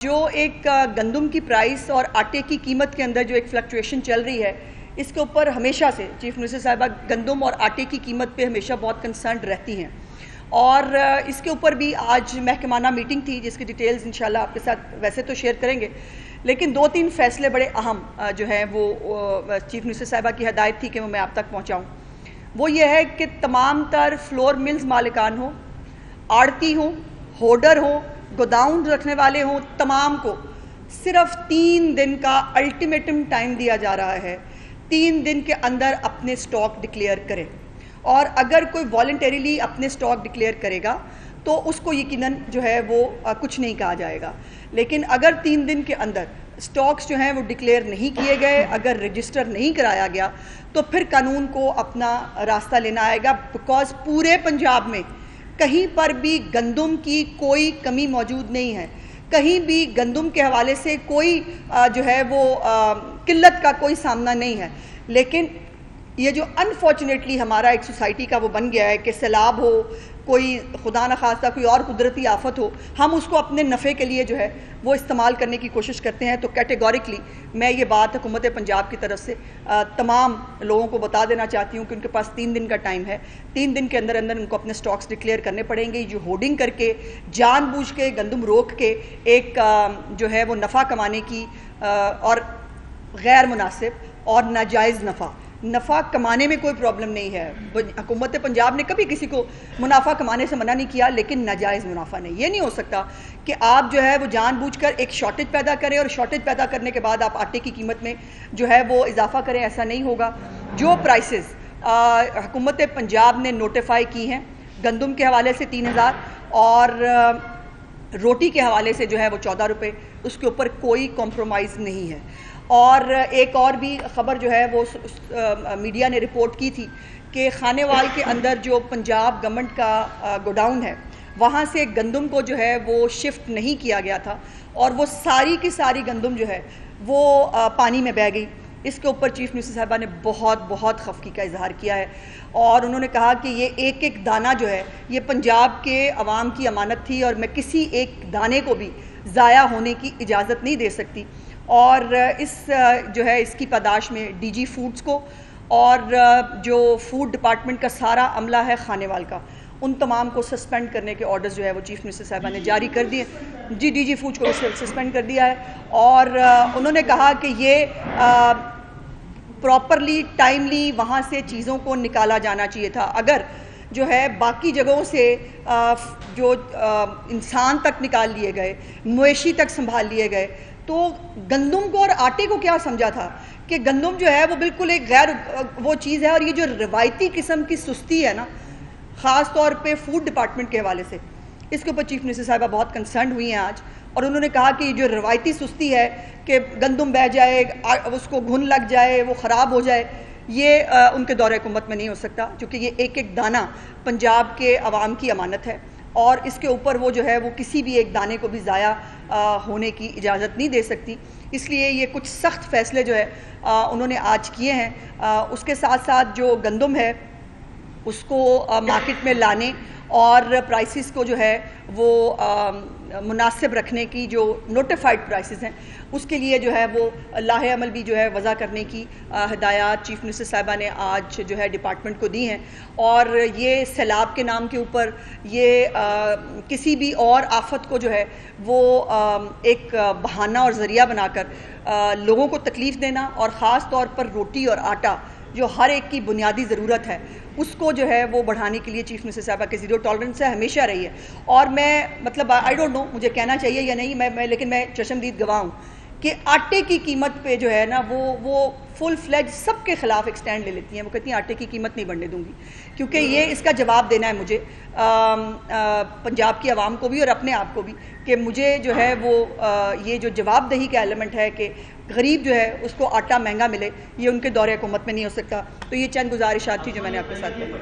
جو ایک گندم کی پرائس اور آٹے کی قیمت کے اندر جو ایک فلکچویشن چل رہی ہے، اس کے اوپر ہمیشہ سے چیف منسٹر صاحبہ گندم اور آٹے کی قیمت پہ ہمیشہ بہت کنسرنڈ رہتی ہیں، اور اس کے اوپر بھی آج محکمانہ میٹنگ تھی جس کی ڈیٹیلز انشاءاللہ آپ کے ساتھ ویسے تو شیئر کریں گے، لیکن 2-3 فیصلے بڑے اہم جو ہیں وہ چیف منسٹر صاحبہ کی ہدایت تھی کہ وہ میں آپ تک پہنچاؤں۔ وہ یہ ہے کہ تمام تر فلور ملز مالکان ہوں، آڑتی ہوں، ہولڈر ہوں، گوداؤن رکھنے والے ہوں، تمام کو صرف 3 دن کا الٹیمیٹم ٹائم دیا جا رہا ہے۔ 3 دن کے اندر اپنے سٹاک ڈکلیئر کریں، اور اگر کوئی والنٹریلی اپنے سٹاک ڈکلیئر کرے گا تو اس کو یقیناً جو ہے وہ کچھ نہیں کہا جائے گا، لیکن اگر 3 دن کے اندر سٹاکس جو ہیں وہ ڈکلیئر نہیں کیے گئے، اگر رجسٹر نہیں کرایا گیا تو پھر قانون کو اپنا راستہ لینا آئے گا، بیکاز پورے پنجاب میں کہیں پر بھی گندم کی کوئی کمی موجود نہیں ہے، کہیں بھی گندم کے حوالے سے کوئی جو ہے وہ قلت کا کوئی سامنا نہیں ہے، لیکن یہ جو انفارچونیٹلی ہمارا ایک سوسائٹی کا وہ بن گیا ہے کہ سیلاب ہو، کوئی خدا نخواستہ کوئی اور قدرتی آفت ہو، ہم اس کو اپنے نفع کے لیے جو ہے وہ استعمال کرنے کی کوشش کرتے ہیں۔ تو کیٹیگوریکلی میں یہ بات حکومت پنجاب کی طرف سے تمام لوگوں کو بتا دینا چاہتی ہوں کہ ان کے پاس 3 دن کا ٹائم ہے، 3 دن کے اندر ان کو اپنے سٹاکس ڈکلیئر کرنے پڑیں گے۔ جو ہورڈنگ کر کے جان بوجھ کے گندم روک کے ایک جو ہے وہ نفع کمانے کی اور غیر مناسب اور ناجائز نفع کمانے میں کوئی پرابلم نہیں ہے، حکومت پنجاب نے کبھی کسی کو منافع کمانے سے منع نہیں کیا، لیکن ناجائز منافع نہیں۔ یہ نہیں ہو سکتا کہ آپ جو ہے وہ جان بوجھ کر ایک شارٹیج پیدا کریں اور شارٹیج پیدا کرنے کے بعد آپ آٹے کی قیمت میں جو ہے وہ اضافہ کریں، ایسا نہیں ہوگا۔ جو پرائسز حکومت پنجاب نے نوٹیفائی کی ہیں گندم کے حوالے سے 3000 اور روٹی کے حوالے سے جو ہے وہ 14 روپے، اس کے اوپر کوئی کمپرومائز نہیں ہے۔ اور ایک اور بھی خبر جو ہے وہ میڈیا نے رپورٹ کی تھی کہ خانیوال کے اندر جو پنجاب گورنمنٹ کا گوڈاؤن ہے وہاں سے گندم کو جو ہے وہ شفٹ نہیں کیا گیا تھا، اور وہ ساری کی ساری گندم جو ہے وہ پانی میں بہہ گئی۔ اس کے اوپر چیف منسٹر صاحبہ نے بہت خفگی کا اظہار کیا ہے، اور انہوں نے کہا کہ یہ ایک دانہ جو ہے یہ پنجاب کے عوام کی امانت تھی، اور میں کسی ایک دانے کو بھی ضائع ہونے کی اجازت نہیں دے سکتی، اور اس جو ہے اس کی پاداش میں ڈی جی فوڈز کو اور جو فوڈ ڈپارٹمنٹ کا سارا عملہ ہے خانیوال کا، ان تمام کو سسپینڈ کرنے کے آرڈرز جو ہے وہ چیف منسٹر صاحبہ نے جاری کر دیے۔ ڈی جی فوڈز کو سسپینڈ کر دیا ہے، اور انہوں نے کہا کہ یہ پراپرلی ٹائملی وہاں سے چیزوں کو نکالا جانا چاہیے تھا۔ اگر جو ہے باقی جگہوں سے جو انسان تک نکال لیے گئے، مویشی تک سنبھال لیے گئے، تو گندم کو اور آٹے کو کیا سمجھا تھا کہ گندم جو ہے وہ بالکل ایک غیر وہ چیز ہے، اور یہ جو روایتی قسم کی سستی ہے نا، خاص طور پہ فوڈ ڈپارٹمنٹ کے حوالے سے، اس کے اوپر چیف منسٹر صاحبہ بہت کنسرنڈ ہوئی ہیں آج، اور انہوں نے کہا کہ یہ جو روایتی سستی ہے کہ گندم بہہ جائے، اس کو گھن لگ جائے، وہ خراب ہو جائے، یہ ان کے دور حکومت میں نہیں ہو سکتا، کیونکہ یہ ایک دانہ پنجاب کے عوام کی امانت ہے، اور اس کے اوپر وہ جو ہے وہ کسی بھی ایک دانے کو بھی ضائع ہونے کی اجازت نہیں دے سکتی۔ اس لیے یہ کچھ سخت فیصلے جو ہے انہوں نے آج کیے ہیں۔ اس کے ساتھ ساتھ جو گندم ہے اس کو مارکیٹ میں لانے اور پرائسز کو جو ہے وہ مناسب رکھنے کی جو نوٹیفائڈ پرائسز ہیں اس کے لیے جو ہے وہ لاہ عمل بھی جو ہے وضع کرنے کی ہدایات چیف منسٹر صاحبہ نے آج جو ہے ڈپارٹمنٹ کو دی ہیں، اور یہ سیلاب کے نام کے اوپر یہ کسی بھی اور آفت کو جو ہے وہ ایک بہانہ اور ذریعہ بنا کر لوگوں کو تکلیف دینا، اور خاص طور پر روٹی اور آٹا جو ہر ایک کی بنیادی ضرورت ہے اس کو جو ہے وہ بڑھانے کے لیے چیف منسٹر صاحبہ کے زیرو ٹالرنس ہے، ہمیشہ رہی ہے۔ اور میں مطلب آئی ڈونٹ نو مجھے کہنا چاہیے یا نہیں، لیکن میں چشمدید گواہ ہوں کہ آٹے کی قیمت پہ جو ہے نا وہ فل فلیج سب کے خلاف ایک سٹینڈ لے لیتی ہیں، وہ کہتی ہیں آٹے کی قیمت نہیں بڑھنے دوں گی، کیونکہ یہ اس کا جواب دینا ہے مجھے پنجاب کی عوام کو بھی اور اپنے آپ کو بھی، کہ مجھے جو ہے وہ یہ جو جواب دہی کا ایلیمنٹ ہے کہ غریب جو ہے اس کو آٹا مہنگا ملے، یہ ان کے دور حکومت میں نہیں ہو سکتا۔ تو یہ چند گزارشات تھی جو میں نے آپ کے ساتھ کی۔